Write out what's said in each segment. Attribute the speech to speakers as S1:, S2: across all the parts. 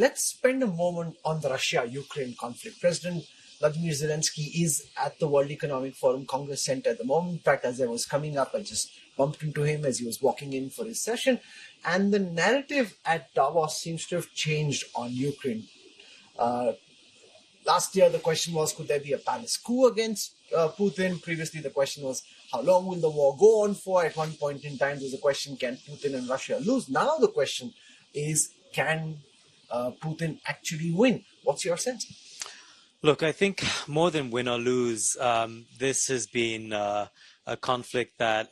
S1: Let's spend a moment on the Russia-Ukraine conflict. President Vladimir Zelensky is at the World Economic Forum Congress Center at the moment. In fact, as I was coming up, I just bumped into him as he was walking in for his session. And the narrative at Davos seems to have changed on Ukraine. Last year, the question was, could there be a palace coup against Putin? Previously, the question was, how long will the war go on for? At one point in time, there was a question, can Putin and Russia lose? Now the question is, can Putin actually win? What's your sense?
S2: Look, I think more than win or lose, this has been a conflict that,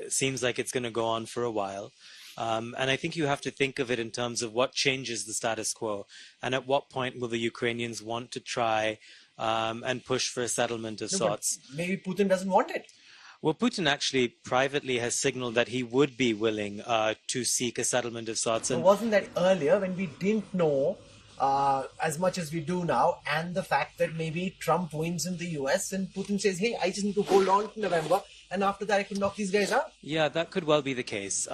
S2: seems like it's going to go on for a while. And I think you have to think of it in terms of what changes the status quo and at what point will the Ukrainians want to try and push for a settlement of sorts.
S1: Maybe Putin doesn't want it.
S2: Well, Putin actually privately has signaled that he would be willing to seek a settlement of sorts.
S1: And wasn't that earlier when we didn't know as much as we do now, and the fact that maybe Trump wins in the US and Putin says, hey, I just need to hold on to November, and after that I can knock these guys out?
S2: Yeah, that could well be the case.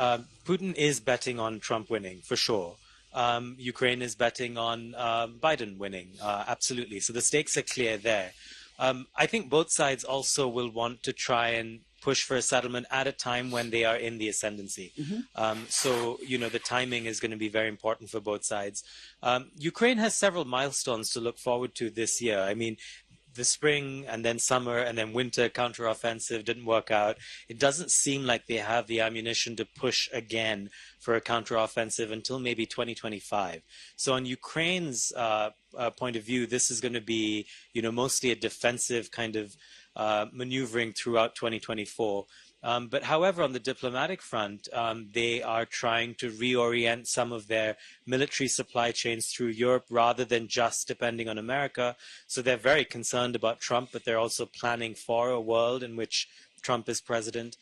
S2: Putin is betting on Trump winning, for sure. Ukraine is betting on Biden winning, absolutely. So the stakes are clear there. I think both sides also will want to try and push for a settlement at a time when they are in the ascendancy. So, the timing is going to be very important for both sides. Ukraine has several milestones to look forward to this year. I mean, the spring and then summer and then winter counteroffensive didn't work out. It doesn't seem like they have the ammunition to push again for a counteroffensive until maybe 2025. So on Ukraine's point of view, this is going to be, mostly a defensive kind of maneuvering throughout 2024. But however, on the diplomatic front, they are trying to reorient some of their military supply chains through Europe rather than just depending on America. So they're very concerned about Trump, but they're also planning for a world in which Trump is president.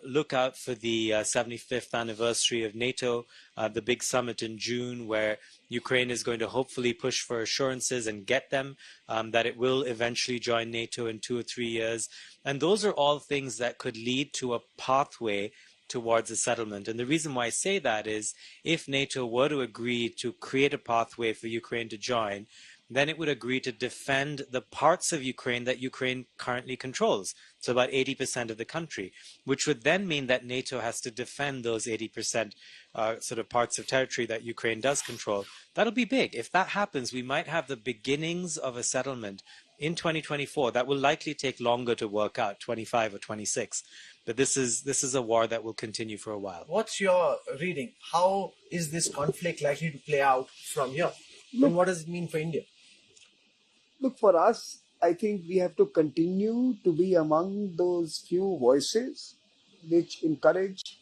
S2: Look out for the 75th anniversary of NATO, the big summit in June, where Ukraine is going to hopefully push for assurances and get them that it will eventually join NATO in 2 or 3 years. And those are all things that could lead to a pathway towards a settlement. And the reason why I say that is if NATO were to agree to create a pathway for Ukraine to join, then it would agree to defend the parts of Ukraine that Ukraine currently controls. So about 80% of the country, which would then mean that NATO has to defend those 80% sort of parts of territory that Ukraine does control. That'll be big. If that happens, we might have the beginnings of a settlement in 2024 that will likely take longer to work out, 25 or 26. But this is a war that will continue for a while.
S1: What's your reading? How is this conflict likely to play out from here? And what does it mean for India?
S3: Look, for us, I think we have to continue to be among those few voices which encourage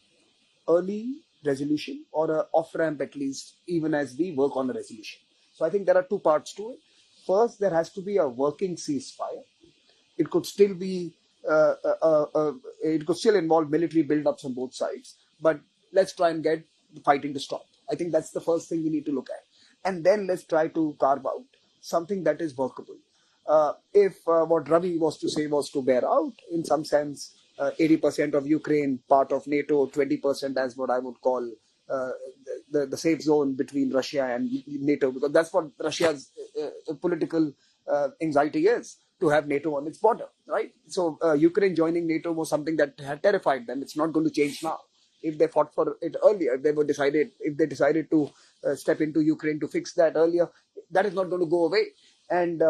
S3: early resolution or an off-ramp at least, even as we work on a resolution. So I think there are two parts to it. First, there has to be a working ceasefire. It could still be, it could still involve military build-ups on both sides, but let's try and get the fighting to stop. I think that's the first thing we need to look at. And then let's try to carve out something that is workable. If what Ravi was to say was to bear out, in some sense, 80% of Ukraine, part of NATO, 20% as what I would call the safe zone between Russia and NATO, because that's what Russia's political anxiety is, to have NATO on its border, right? So Ukraine joining NATO was something that had terrified them. It's not going to change now. If they fought for it earlier, if they decided to step into Ukraine to fix that earlier, that is not going to go away. And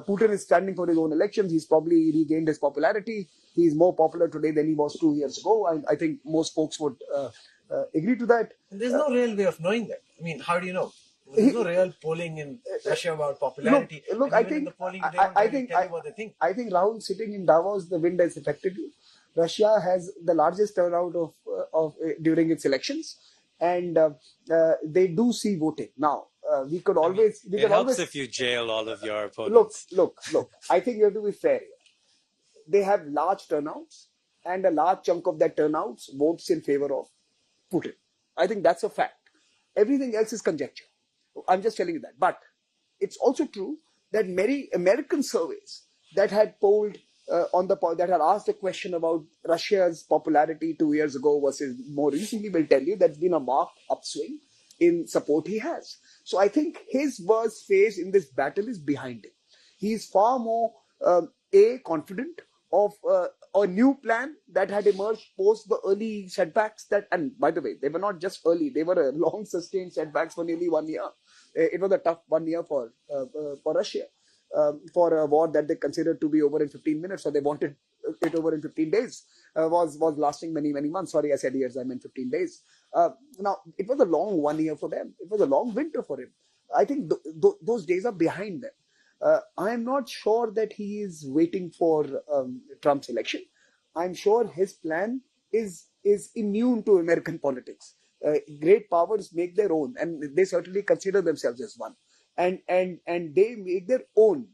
S3: Putin is standing for his own elections. He's probably regained his popularity. He's more popular today than he was 2 years ago. I think most folks would agree to that.
S1: And there's no real way of knowing that. I mean, how do you know? There's no real polling in Russia about popularity.
S3: Look, I think Rahul, sitting in Davos, the wind has affected you. Russia has the largest turnout of during its elections, and they do see voting now. We could always.
S2: It helps if you jail all of your opponents.
S3: Look. I think you have to be fair here. They have large turnouts, and a large chunk of that turnouts votes in favor of Putin. I think that's a fact. Everything else is conjecture. I'm just telling you that. But it's also true that many American surveys that had polled that had asked a question about Russia's popularity 2 years ago versus more recently will tell you there's been a marked upswing in support he has. So I think his worst phase in this battle is behind him. He is far more confident of a new plan that had emerged post the early setbacks that, and by the way, they were not just early, they were long sustained setbacks for nearly 1 year. It was a tough 1 year for Russia, for a war that they considered to be over in 15 minutes, so they wanted it over in 15 days, was lasting many months. Sorry, I said years, I meant 15 days. Now, it was a long 1 year for them. It was a long winter for him. I think those days are behind them. I'm not sure that he is waiting for Trump's election. I'm sure his plan is immune to American politics. Great powers make their own, and they certainly consider themselves as one, and they make their own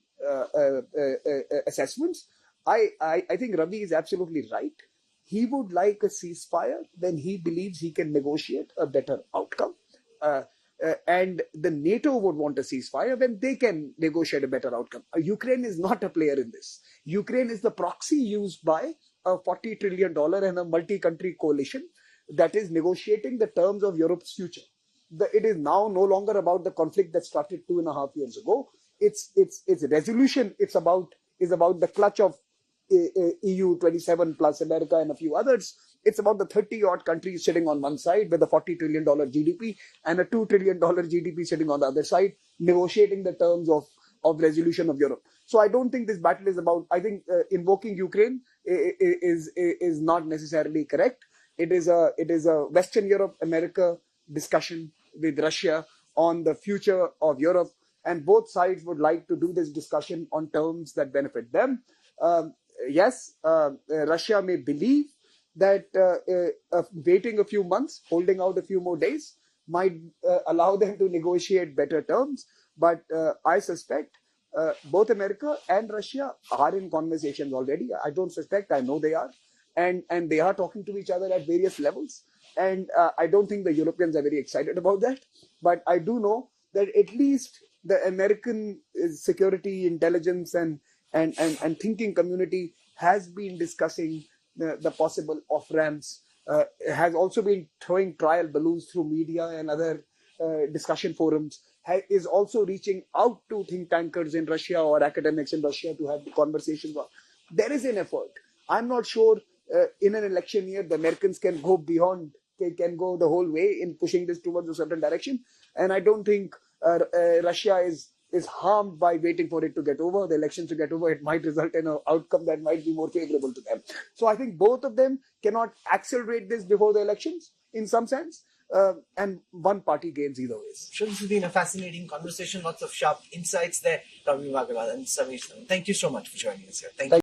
S3: assessments. I think Ravi is absolutely right. He would like a ceasefire when he believes he can negotiate a better outcome. And the NATO would want a ceasefire when they can negotiate a better outcome. Ukraine is not a player in this. Ukraine is the proxy used by a $40 trillion and a multi-country coalition that is negotiating the terms of Europe's future. It is now no longer about the conflict that started 2.5 years ago. Its resolution is about the clutch of EU 27 plus America and a few others. It's about the 30-odd countries sitting on one side with a $40 trillion GDP and a $2 trillion GDP sitting on the other side, negotiating the terms of resolution of Europe. So I don't think this battle is about, I think invoking Ukraine is not necessarily correct. It is a Western Europe, America discussion with Russia on the future of Europe. And both sides would like to do this discussion on terms that benefit them. Yes, Russia may believe that waiting a few months, holding out a few more days might allow them to negotiate better terms. But I suspect both America and Russia are in conversations already. I don't suspect, I know they are. And they are talking to each other at various levels. And I don't think the Europeans are very excited about that. But I do know that at least the American security, intelligence, and thinking community has been discussing the possible off-ramps, has also been throwing trial balloons through media and other discussion forums, is also reaching out to think tankers in Russia or academics in Russia to have conversations. There is an effort. I'm not sure in an election year the Americans can go beyond, can go the whole way in pushing this towards a certain direction. And I don't think Russia is harmed by waiting for it to get over, the elections to get over. It might result in an outcome that might be more favorable to them. So I think both of them cannot accelerate this before the elections in some sense. And one party gains either way.
S1: Sure, this has been a fascinating conversation. Lots of sharp insights there. Ravi Bhagavat and Samesh. Thank you so much for joining us here. Thank you.